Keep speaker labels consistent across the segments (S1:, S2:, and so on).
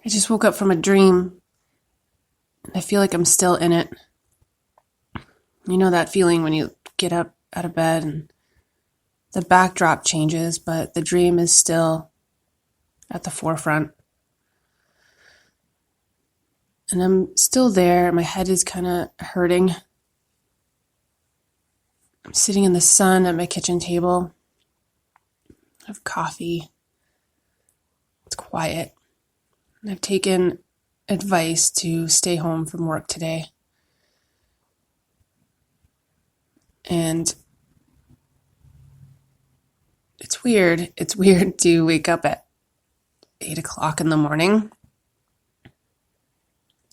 S1: I just woke up from a dream and I feel like I'm still in it. You know that feeling when you get up out of bed and the backdrop changes, but the dream is still at the forefront. And I'm still there. My head is kind of hurting. I'm sitting in the sun at my kitchen table. I have coffee. It's quiet. And I've taken advice to stay home from work today. And it's weird. It's weird to wake up at 8 o'clock in the morning.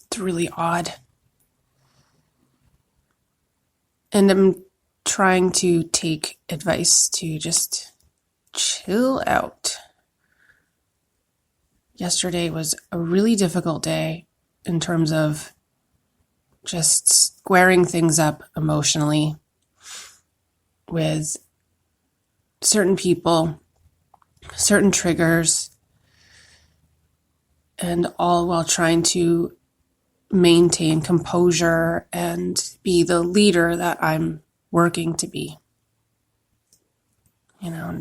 S1: It's really odd. And I'm trying to take advice to just chill out. Yesterday was a really difficult day in terms of just squaring things up emotionally with certain people, certain triggers, and all while trying to maintain composure and be the leader that I'm working to be. You know,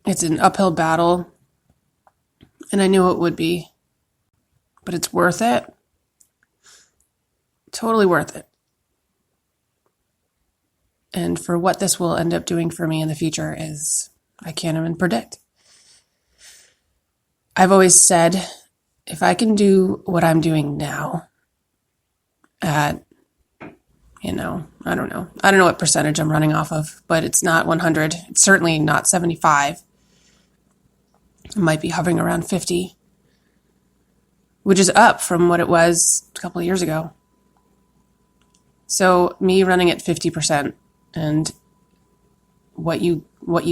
S1: it's an uphill battle, and I knew it would be, but it's worth it. Totally worth it. And for what this will end up doing for me in the future is, I can't even predict. I've always said, if I can do what I'm doing now at, I don't know what percentage I'm running off of, but it's not 100. It's certainly not 75. It might be hovering around 50, which is up from what it was a couple of years ago. So me running at 50%, and what you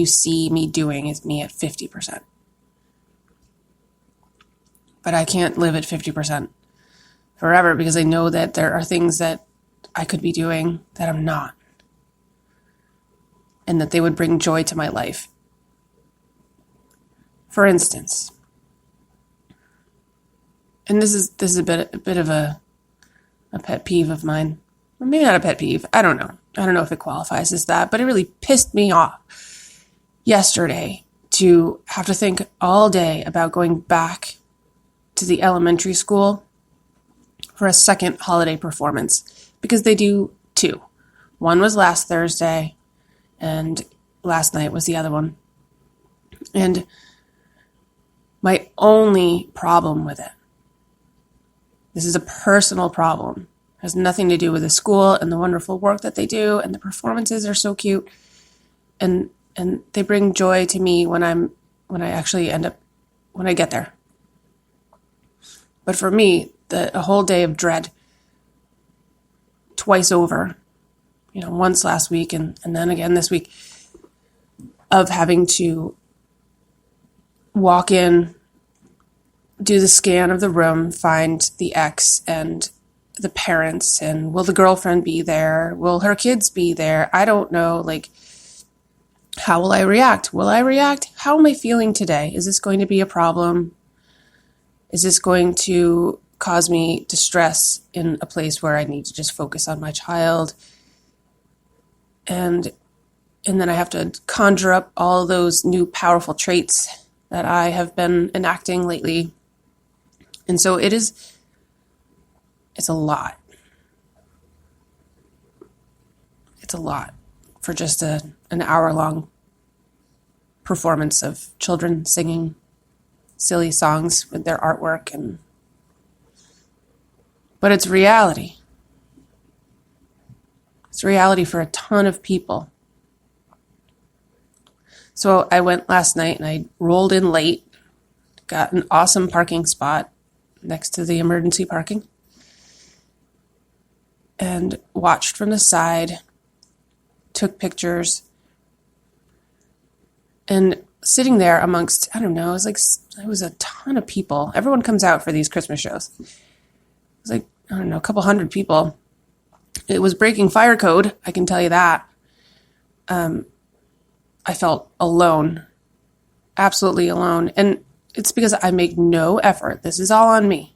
S1: see me doing is me at 50%. But I can't live at 50% forever, because I know that there are things that I could be doing that I'm not, and that they would bring joy to my life. For instance, and this is a bit of a pet peeve of mine. Or maybe not a pet peeve. I don't know. I don't know if it qualifies as that, but it really pissed me off yesterday to have to think all day about going back to the elementary school for a second holiday performance, because they do two. One was last Thursday, and last night was the other one. And my only problem with it, this is a personal problem, has nothing to do with the school and the wonderful work that they do, and the performances are so cute, and they bring joy to me when I get there. But for me, a whole day of dread, twice over, once last week and then again this week, of having to walk in, do the scan of the room, find the ex and the parents, and will the girlfriend be there? Will her kids be there? I don't know. How will I react? Will I react? How am I feeling today? Is this going to be a problem? Is this going to cause me distress in a place where I need to just focus on my child? And then I have to conjure up all those new powerful traits that I have been enacting lately. And so it's a lot. It's a lot for just an hour-long performance of children singing silly songs with their artwork, but it's reality. It's reality for a ton of people. So I went last night and I rolled in late, got an awesome parking spot next to the emergency parking, and watched from the side, took pictures, and sitting there amongst, I don't know, it was a ton of people. Everyone comes out for these Christmas shows. It was a couple hundred people. It was breaking fire code, I can tell you that. I felt alone, absolutely alone. And it's because I make no effort. This is all on me.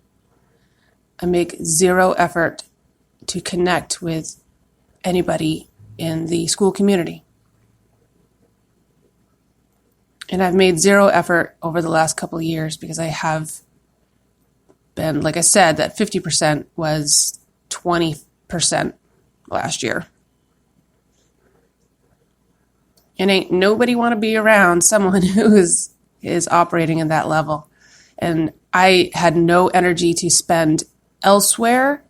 S1: I make zero effort to connect with anybody in the school community. And I've made zero effort over the last couple of years because I have been, like I said, that 50% was 20% last year. And ain't nobody want to be around someone who is operating in that level. And I had no energy to spend elsewhere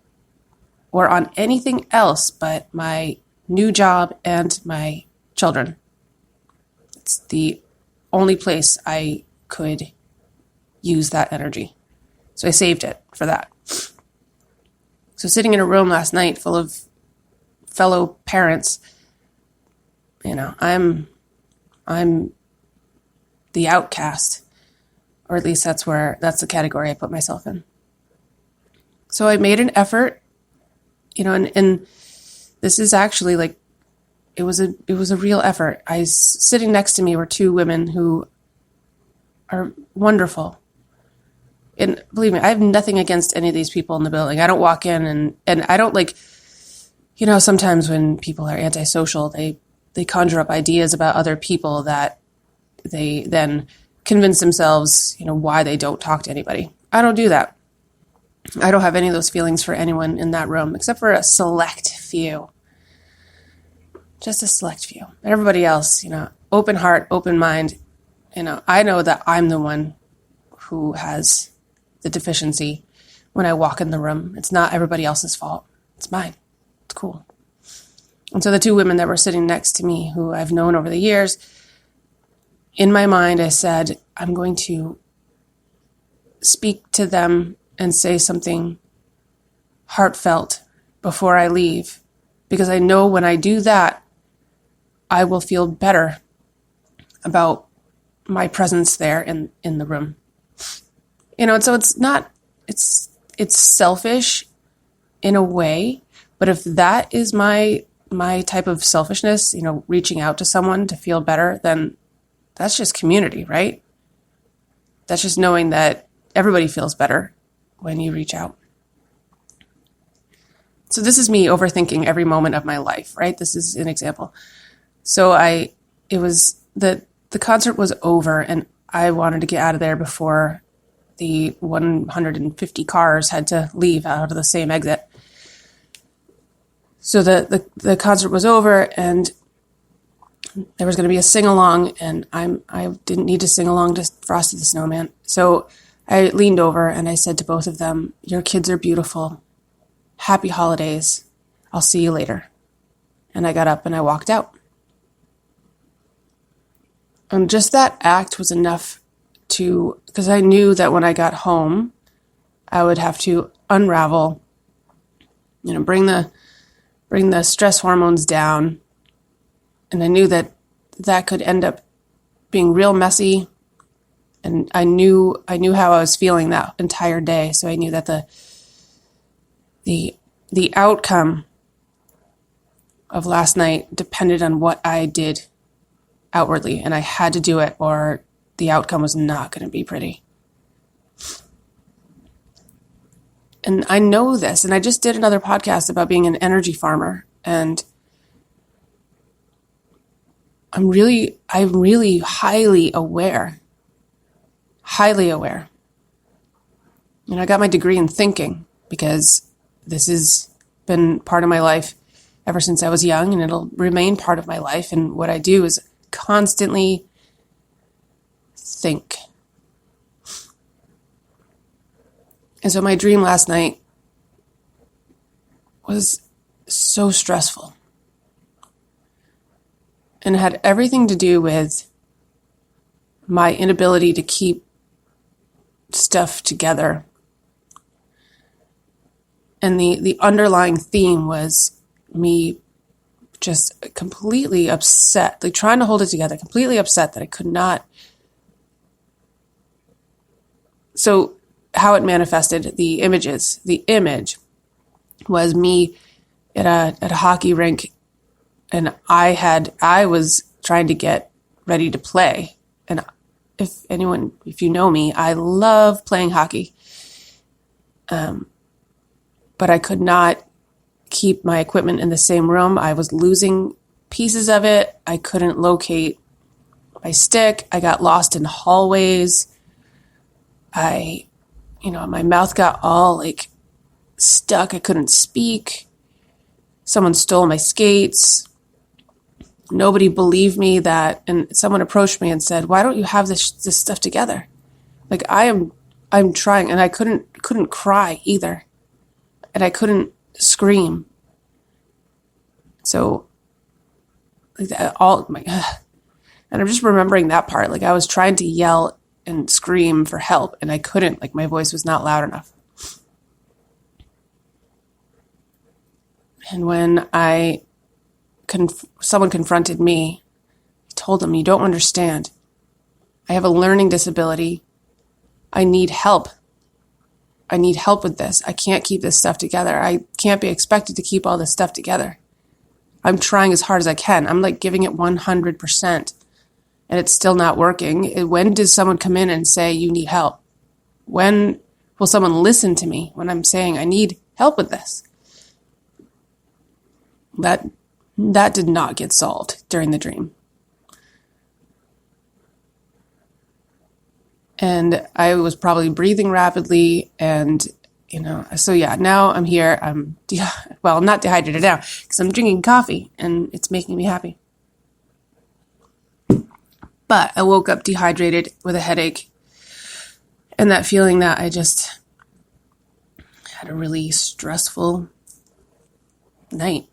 S1: or on anything else but my new job and my children. It's the only place I could use that energy. So I saved it for that. So sitting in a room last night full of fellow parents, I'm the outcast, or at least that's the category I put myself in. So I made an effort, and this is actually like, it was a real effort. Sitting next to me were two women who are wonderful. And believe me, I have nothing against any of these people in the building. I don't walk in and I don't sometimes when people are antisocial, they conjure up ideas about other people that they then convince themselves, why they don't talk to anybody. I don't do that. I don't have any of those feelings for anyone in that room, except for a select few. Just a select few. Everybody else, open heart, open mind. I know that I'm the one who has the deficiency when I walk in the room. It's not everybody else's fault. It's mine. It's cool. And so the two women that were sitting next to me, who I've known over the years, in my mind, I said, I'm going to speak to them and say something heartfelt before I leave, because I know when I do that, I will feel better about my presence there in the room. And so it's not, it's selfish in a way, but if that is my type of selfishness, reaching out to someone to feel better, then that's just community, right? That's just knowing that everybody feels better when you reach out. So this is me overthinking every moment of my life, right? This is an example. So the concert was over and I wanted to get out of there before the 150 cars had to leave out of the same exit. So the concert was over and there was going to be a sing-along, and I didn't need to sing along to Frosty the Snowman. So I leaned over and I said to both of them, "Your kids are beautiful. Happy holidays. I'll see you later." And I got up and I walked out. And just that act was enough because I knew that when I got home, I would have to unravel, bring the stress hormones down. And I knew that could end up being real messy. And I knew how I was feeling that entire day. So I knew that the outcome of last night depended on what I did outwardly. And I had to do it or the outcome was not going to be pretty. And I know this. And I just did another podcast about being an energy farmer. And I'm really highly aware. I got my degree in thinking because this has been part of my life ever since I was young, and it'll remain part of my life. And what I do is constantly think. And so my dream last night was so stressful. And it had everything to do with my inability to keep stuff together. And the underlying theme was me just completely upset, like trying to hold it together, completely upset that I could not. So how it manifested, the image was me at a hockey rink, and I was trying to get ready to play, and if you know me, I love playing hockey. But I could not keep my equipment in the same room. I was losing pieces of it. I couldn't locate my stick. I got lost in hallways. My mouth got all like stuck. I couldn't speak. Someone stole my skates. Nobody believed me and someone approached me and said, "Why don't you have this stuff together?" Like I'm trying, and I couldn't cry either. And I couldn't scream. So like that, and I'm just remembering that part. Like I was trying to yell and scream for help, and I couldn't. Like my voice was not loud enough. And when someone confronted me, I told them, "You don't understand. I have a learning disability. I need help. I need help with this. I can't keep this stuff together. I can't be expected to keep all this stuff together. I'm trying as hard as I can. I'm like giving it 100%, and it's still not working. When does someone come in and say, you need help? When will someone listen to me when I'm saying I need help with this?" That did not get solved during the dream. And I was probably breathing rapidly and, so yeah, now I'm here. I'm not dehydrated now because I'm drinking coffee and it's making me happy. But I woke up dehydrated with a headache and that feeling that I just had a really stressful night.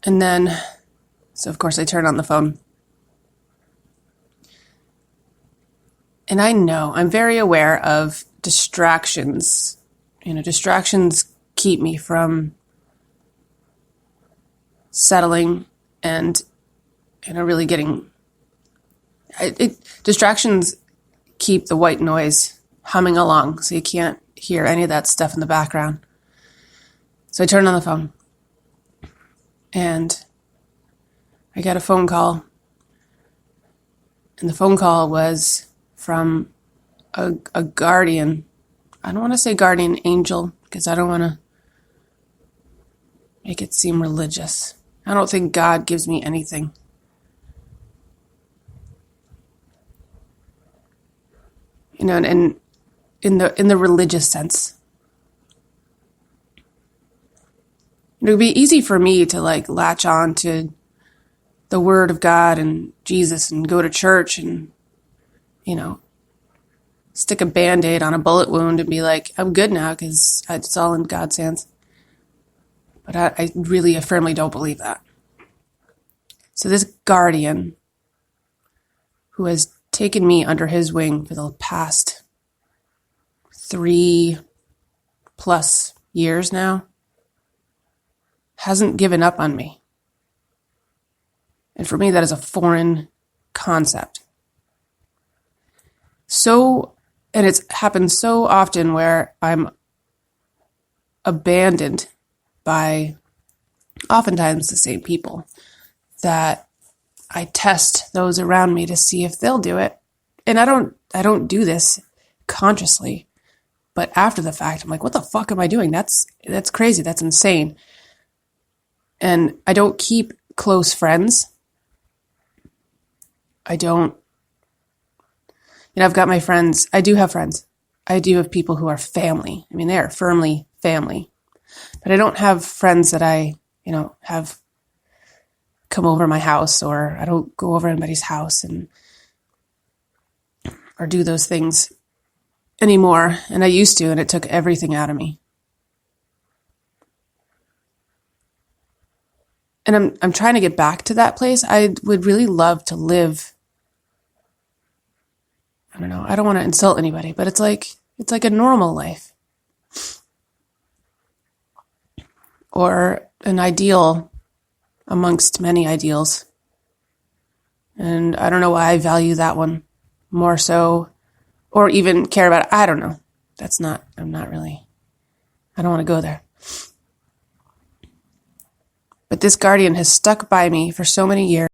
S1: And then, so of course I turned on the phone. And I know, I'm very aware of distractions. Distractions keep me from settling and, really getting... distractions keep the white noise humming along, so you can't hear any of that stuff in the background. So I turned on the phone. And I got a phone call. And the phone call was from a guardian. I don't want to say guardian angel because I don't want to make it seem religious. I don't think God gives me anything. And in the religious sense. It would be easy for me to latch on to the word of God and Jesus and go to church and, stick a Band-Aid on a bullet wound and be like, I'm good now because it's all in God's hands. But I firmly don't believe that. So this guardian who has taken me under his wing for the past 3+ years now, hasn't given up on me. And for me, that is a foreign concept. And it's happened so often where I'm abandoned by oftentimes the same people that I test those around me to see if they'll do it. And I don't do this consciously, but after the fact, I'm like, what the fuck am I doing? That's crazy. That's insane. And I don't keep close friends. I've got my friends. I do have friends. I do have people who are family. I mean, they are firmly family. But I don't have friends that I, have come over my house, or I don't go over anybody's house or do those things anymore. And I used to, and it took everything out of me. And I'm trying to get back to that place. I would really love to live. I don't know. I don't want to insult anybody, but it's like a normal life. Or an ideal amongst many ideals. And I don't know why I value that one more so, or even care about it. I don't know. I don't want to go there. But this guardian has stuck by me for so many years.